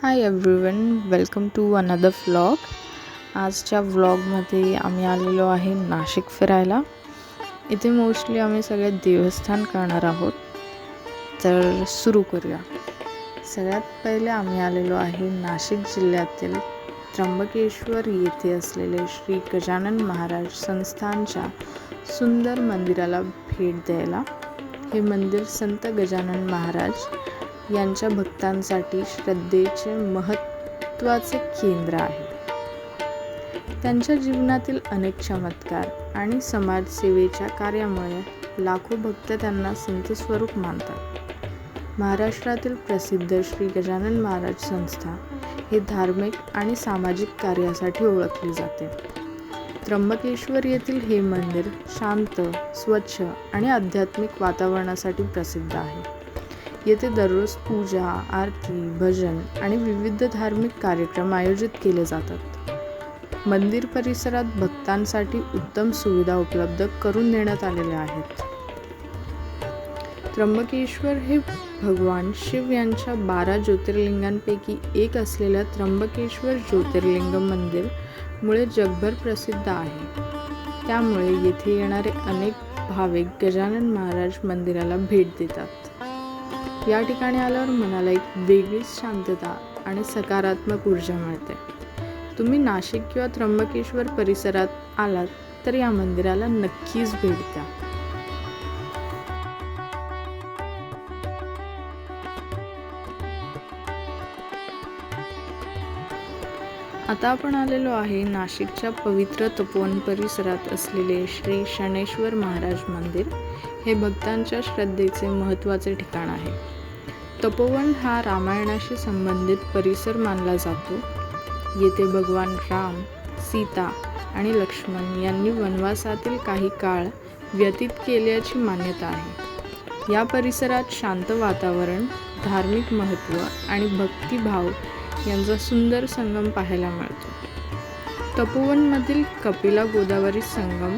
High everyone, welcome to another vlog. आजच्या व्लॉगमध्ये आम्ही आलेलो आहे नाशिक फिरायला. इथे मोस्टली आम्ही सगळे देवस्थान करणार आहोत. तर सुरू करूया. सगळ्यात पहिले आम्ही आलेलो आहे नाशिक जिल्ह्यातील त्र्यंबकेश्वर येथे असलेले श्री गजानन महाराज संस्थानच्या सुंदर मंदिराला भेट द्यायला. हे मंदिर संत गजानन महाराज यांच्या भक्तांसाठी श्रद्धेचे महत्त्वाचे केंद्र आहे. त्यांच्या जीवनातील अनेक चमत्कार आणि समाजसेवेच्या कार्यामुळे लाखो भक्त त्यांना संत स्वरूप मानतात. महाराष्ट्रातील प्रसिद्ध श्री गजानन महाराज संस्था हे धार्मिक आणि सामाजिक कार्यासाठी ओळखले जाते. त्र्यंबकेश्वर येथील हे मंदिर शांत, स्वच्छ आणि आध्यात्मिक वातावरणासाठी प्रसिद्ध आहे. येथे दररोज पूजा, आरती, भजन आणि विविध धार्मिक कार्यक्रम आयोजित केले जातात. मंदिर परिसरात भक्तांसाठी उत्तम सुविधा उपलब्ध करून देण्यात आलेल्या आहेत. त्र्यंबकेश्वर हे भगवान शिव यांच्या 12 ज्योतिर्लिंगांपैकी एक असलेल्या त्र्यंबकेश्वर ज्योतिर्लिंग मंदिर मुळे जगभर प्रसिद्ध आहे. त्यामुळे येथे येणारे अनेक भाविक गजानन महाराज मंदिराला भेट देतात. या ठिकाणी आल्यावर मनाला एक वेगळीच शांतता आणि सकारात्मक ऊर्जा मिळते. तुम्ही नाशिक किंवा त्र्यंबकेश्वर परिसरात आलात तर या मंदिराला नक्कीच भेट द्या. आता आपण आलेलो आहे नाशिकच्या पवित्र तपोवन परिसरात असलेले श्री शनैश्वर महाराज मंदिर. हे भक्तांच्या श्रद्धेचे महत्त्वाचे ठिकाण आहे. तपोवन हा रामायणाशी संबंधित परिसर मानला जातो. येथे भगवान राम, सीता आणि लक्ष्मण यांनी वनवासातील काही काळ व्यतीत केल्याची मान्यता आहे. या परिसरात शांत वातावरण, धार्मिक महत्त्व आणि भक्तिभाव यांचा सुंदर संगम पाहायला मिळतो. तपोवनमधील कपिला गोदावरी संगम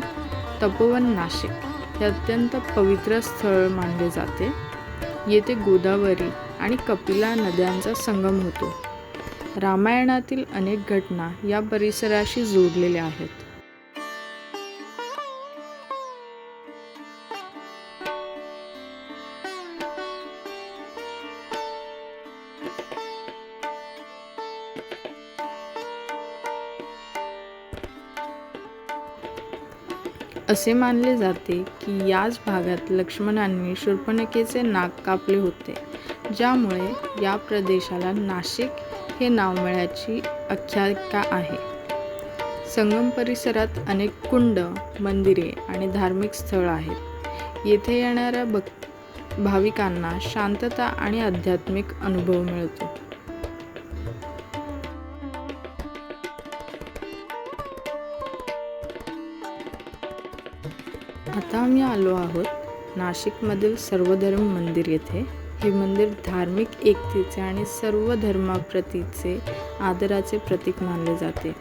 तपोवन नाशिक हे अत्यंत पवित्र स्थळ मानले जाते. येथे गोदावरी आणि कपिला नद्यांचा संगम होतो. रामायणातील अनेक घटना या परिसराशी जोडलेल्या आहेत. असे मानले जाते की याच भागात लक्ष्मणांनी शूर्पणखेचे नाक कापले होते, ज्यामुळे या प्रदेशाला नाशिक हे नाव मिळाल्याची आख्यायिका आहे. संगम परिसरात अनेक कुंड, मंदिरे आणि धार्मिक स्थळ आहेत. येथे येणाऱ्या भाविकांना शांतता आणि आध्यात्मिक अनुभव मिळतो. आता आम्ही आलो आहोत नाशिकमधील सर्वधर्म मंदिर येथे. हे मंदिर धार्मिक एकतेचे आणि सर्व धर्माप्रतीचे आदराचे प्रतीक मानले जाते.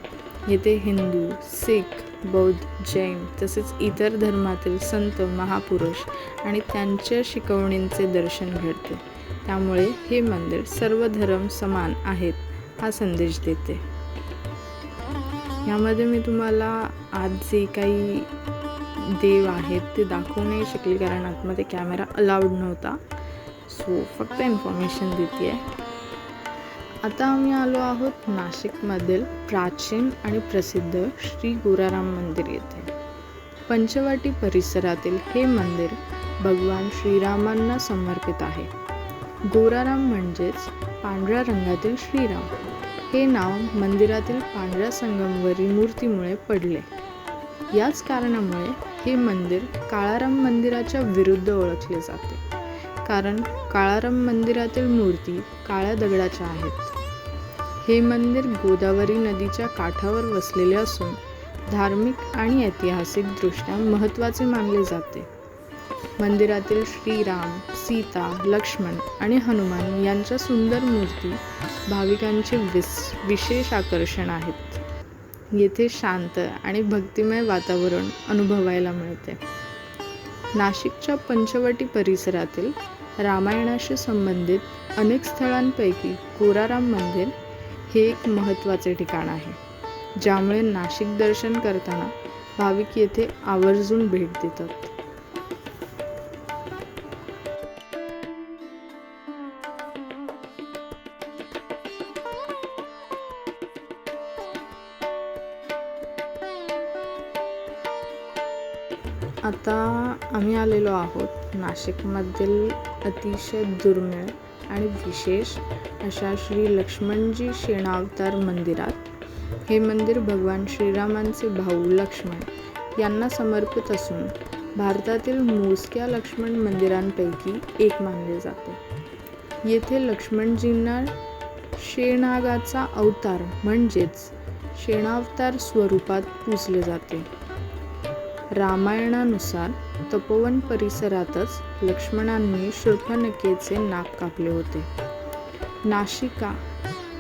येथे हिंदू, सिख, बौद्ध, जैन तसेच इतर धर्मातील संत, महापुरुष आणि त्यांच्या शिकवणींचे दर्शन घडते. त्यामुळे हे मंदिर सर्व धर्म समान आहेत हा संदेश देते. यामध्ये मी तुम्हाला आज जे काही देव आहेत ते दाखवू नाही शकले, कारण आतमध्ये कॅमेरा अलाउड नव्हता. सो फक्त इन्फॉर्मेशन देते आहे. आता आम्ही आलो आहोत नाशिकमधील प्राचीन आणि प्रसिद्ध श्री गोराराम मंदिर येथे. पंचवटी परिसरातील हे मंदिर भगवान श्रीरामांना समर्पित आहे. गोराराम म्हणजेच पांढऱ्या रंगातील श्रीराम. हे नाव मंदिरातील पांढऱ्या संगमरवरी मूर्तीमुळे पडले. याच कारणामुळे हे मंदिर काळाराम मंदिराच्या विरुद्ध ओळखले जाते, कारण काळाराम मंदिरातील मूर्ती काळ्या दगडाच्या आहेत. हे मंदिर गोदावरी नदीच्या काठावर वसलेले असून धार्मिक आणि ऐतिहासिकदृष्ट्या महत्त्वाचे मानले जाते. मंदिरातील श्रीराम, सीता, लक्ष्मण आणि हनुमान यांच्या सुंदर मूर्ती भाविकांचे विशेष आकर्षण आहेत. येथे शांत आणि भक्तिमय वातावरण अनुभवायला मिळते. नाशिकच्या पंचवटी परिसरातील रामायणाशी संबंधित अनेक स्थळांपैकी कोराराम मंदिर हे एक महत्त्वाचे ठिकाण आहे, ज्यामुळे नाशिक दर्शन करताना भाविक येथे आवर्जून भेट देतात. आता आम्ही आलेलो आहोत नाशिकमधील अतिशय दुर्मिळ आणि विशेष अशा श्री लक्ष्मणजी शेणावतार मंदिरात. हे मंदिर भगवान श्रीरामांचे भाऊ लक्ष्मण यांना समर्पित असून भारतातील मोजक्या लक्ष्मण मंदिरांपैकी एक मानले जाते. येथे लक्ष्मणजींना शेणागाचा अवतार म्हणजेच शेणावतार स्वरूपात पूजले जाते. रामायणानुसार तपोवन परिसरातच लक्ष्मणांनी शूर्पणखेचे नाक कापले होते. नाशिका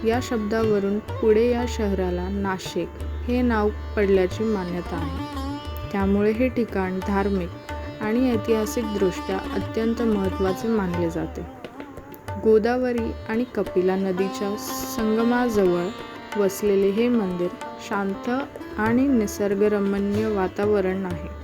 या शब्दावरून पुढे या शहराला नाशिक हे नाव पडल्याची मान्यता आहे. त्यामुळे हे ठिकाण धार्मिक आणि ऐतिहासिकदृष्ट्या अत्यंत महत्त्वाचे मानले जाते. गोदावरी आणि कपिला नदीच्या संगमाजवळ वसलेले हे मंदिर शांत आणि निसर्गरम्य वातावरण आहे.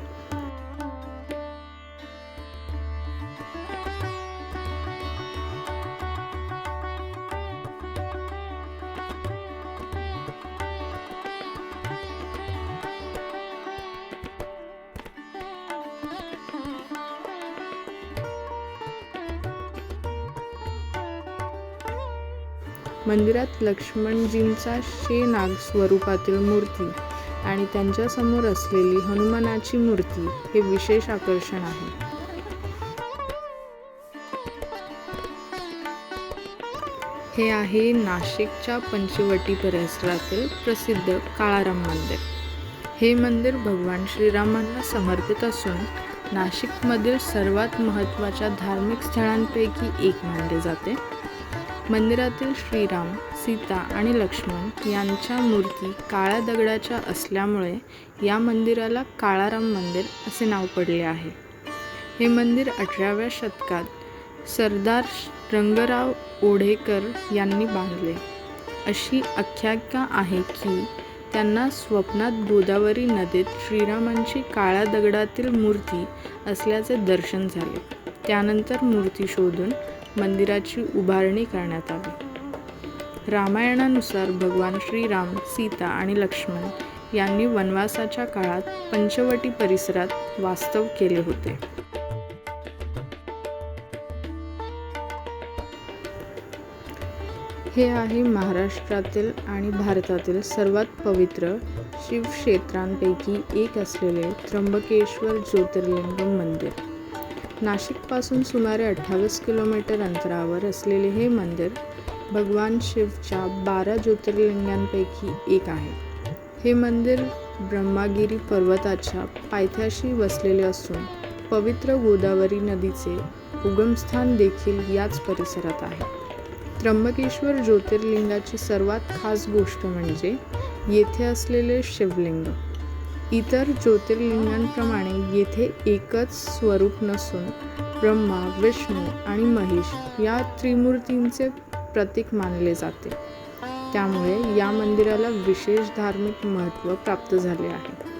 मंदिरात लक्ष्मणजींचा शेनाग स्वरूपातील मूर्ती आणि त्यांच्यासमोर असलेली हनुमानाची मूर्ती हे विशेष आकर्षण आहे. हे आहे नाशिकच्या पंचवटी परिसरातील प्रसिद्ध काळाराम मंदिर. हे मंदिर भगवान श्रीरामांना समर्पित असून नाशिकमधील सर्वात महत्त्वाच्या धार्मिक स्थळांपैकी एक मानले जाते. मंदिरातील श्रीराम, सीता आणि लक्ष्मण यांच्या मूर्ती काळ्या दगडाच्या असल्यामुळे या मंदिराला काळाराम मंदिर असे नाव पडले आहे. हे मंदिर 18व्या शतकात सरदार रंगराव ओढेकर यांनी बांधले. अशी आख्यायिका आहे की त्यांना स्वप्नात गोदावरी नदीत श्रीरामांची काळ्या दगडातील मूर्ती असल्याचे दर्शन झाले. त्यानंतर मूर्ती शोधून मंदिराची उभारणी करण्यात आली. रामायणानुसार भगवान श्रीराम, सीता आणि लक्ष्मण यांनी वनवासाच्या काळात पंचवटी परिसरात वास्तव केले होते. हे आहे महाराष्ट्रातील आणि भारतातील सर्वात पवित्र शिवक्षेत्रांपैकी एक असलेले त्र्यंबकेश्वर ज्योतिर्लिंग मंदिर. नाशिकपासून सुमारे 28 किलोमीटर अंतरावर असलेले हे मंदिर भगवान शिवच्या 12 ज्योतिर्लिंगांपैकी एक आहे. हे मंदिर ब्रह्मगिरी पर्वताच्या पायथ्याशी वसलेले असून पवित्र गोदावरी नदीचे उगमस्थान देखील याच परिसरात आहे. त्र्यंबकेश्वर ज्योतिर्लिंगाची सर्वात खास गोष्ट म्हणजे येथे असलेले शिवलिंग. इतर ज्योतिर्लिंगांप्रमाणे येथे एकच स्वरूप नसून ब्रह्मा, विष्णू आणि महेश या त्रिमूर्तींचे प्रतीक मानले जाते. त्यामुळे या मंदिराला विशेष धार्मिक महत्त्व प्राप्त झाले आहे.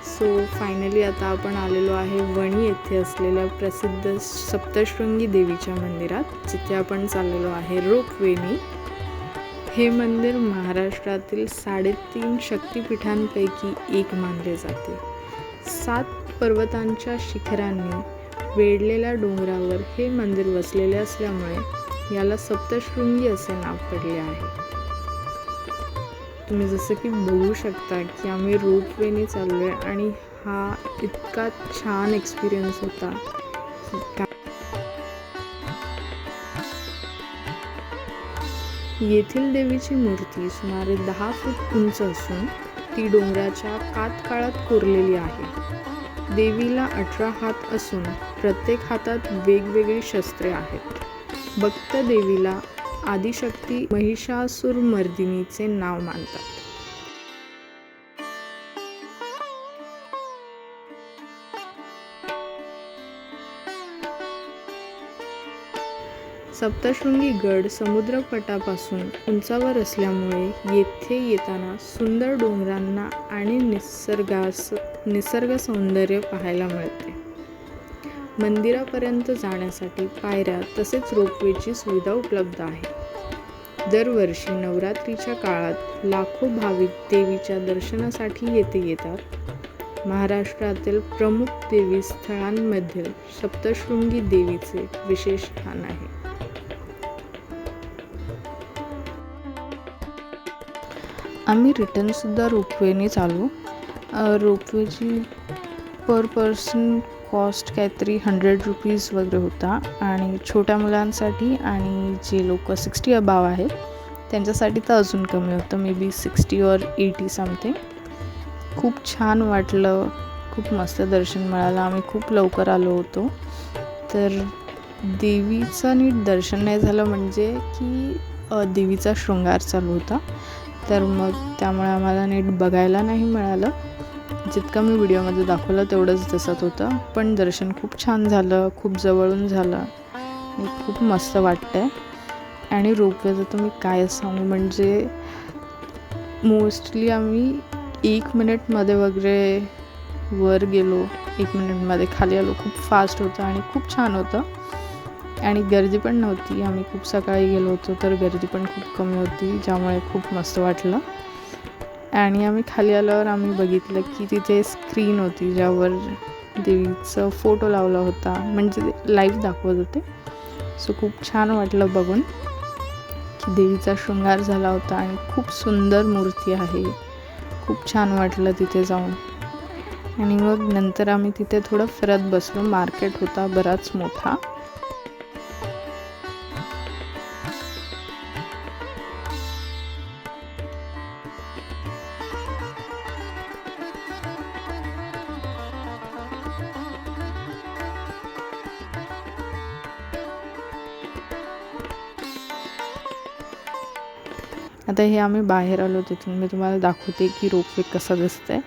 सो फायनली आता आपण आलेलो आहे वणी येथे असलेल्या प्रसिद्ध सप्तशृंगी देवीच्या मंदिरात, जिथे आपण चाललेलो आहे रोपवेनी. हे मंदिर महाराष्ट्रातील 3.5 शक्तिपीठांपैकी एक मानले जाते. 7 पर्वतांच्या शिखरांनी वेढलेल्या डोंगरावर हे मंदिर वसलेले असल्यामुळे याला सप्तशृंगी असे नाव पडले आहे. तुम्ही जसं की बघू शकता की आम्ही रोपवेने चाललोय आणि हा इतका छान एक्सपिरियन्स होता. येथील देवीची मूर्ती सुमारे 10 फूट उंच असून ती डोंगराच्या कातकाळात कोरलेली आहे. देवीला 18 हात असून प्रत्येक हातात वेगवेगळी शस्त्रे आहेत. भक्त देवीला आदिशक्ती महिषासुरमर्दिनीचे नाव मानतात. सप्तशृंगी गड समुद्रपटापासून उंचावर असल्यामुळे येथे येताना सुंदर डोंगरांना आणि निसर्ग सौंदर्य पाहायला मिळते. मंदिरापर्यंत जाण्यासाठी पायऱ्या तसेच रोपवेची सुविधा उपलब्ध आहे. दरवर्षी नवरात्रीच्या काळात लाखो भाविक देवीच्या दर्शनासाठी येथे येतात. महाराष्ट्रातील प्रमुख देवी स्थळांमधील सप्तशृंगी देवीचे विशेष स्थान आहे. आम्ही रिटर्नसुद्धा रोपवेनेच आलो. रोपवेची पर पर्सन कॉस्ट काहीतरी 100 रुपीज वगैरे होता आणि छोट्या मुलांसाठी आणि जे लोक 60 अबाव आहेत त्यांच्यासाठी तर अजून कमी होतं, मे बी 60 or 80 समथिंग. खूप छान वाटलं, खूप मस्त दर्शन मिळालं. आम्ही खूप लवकर आलो होतो, तर देवीचं नीट दर्शन नाही झालं म्हणजे की देवीचा शृंगार चालू होता, तर मग त्यामुळे आम्हाला नीट बघायला नाही मिळालं. जितकं मी व्हिडिओमध्ये दाखवलं तेवढंच दिसत होतं, पण दर्शन खूप छान झालं, खूप जवळून झालं आणि खूप मस्त वाटतं आहे. आणि रोपवेचं तर मी काय सांगू, म्हणजे मोस्टली आम्ही 1 मिनिटमध्ये वगैरे वर गेलो, 1 मिनिटमध्ये खाली आलो. खूप फास्ट होतं आणि खूप छान होतं आणि गर्दी पण नव्हती. आम्ही खूप सकाळी गेलो होतो, तर गर्दी पण खूप कमी होती, ज्यामुळे खूप मस्त वाटलं. आणि आम्ही खाली आल्यावर आम्ही बघितलं की तिथे स्क्रीन होती ज्यावर देवीचा फोटो लावला होता, म्हणजे लाईव्ह दाखवत होते. सो खूप छान वाटलं बघून की देवीचा शृंगार झाला होता आणि खूप सुंदर मूर्ती आहे. खूप छान वाटलं तिथे जाऊन. आणि मग नंतर आम्ही तिथे थोडं फिरत बसलो. मार्केट होता बराच मोठा. आता हे आम्ही बाहेर आलो, तिथून मी तुम्हाला दाखवते की रोपवे कसं दिसतं आहे.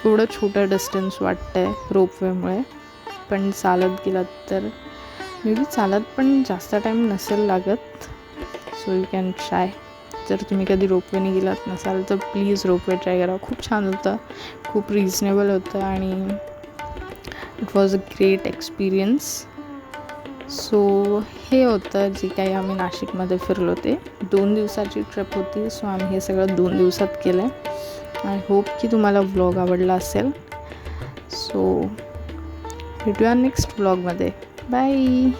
एवढं छोटं डिस्टन्स वाटतं आहे रोपवेमुळे, पण चालत गेलात तर मे बी चालत पण जास्त टाईम नसेल लागत. So you can try. जर तुम्ही कधी रोपवेने गेलात नसाल तर प्लीज रोपवे ट्राय करा. खूप छान होतं, खूप रिजनेबल होतं आणि it was a great experience. So हे होतं जे काही आम्ही नाशिकमध्ये फिरलो ते. 2 दिवसाची ट्रिप होती, सो आम्ही हे सगळं 2 दिवसात केलं आहे. आय होप की तुम्हाला व्लॉग आवडला असेल. सो भेटूया नेक्स्ट व्लॉगमध्ये. बाय.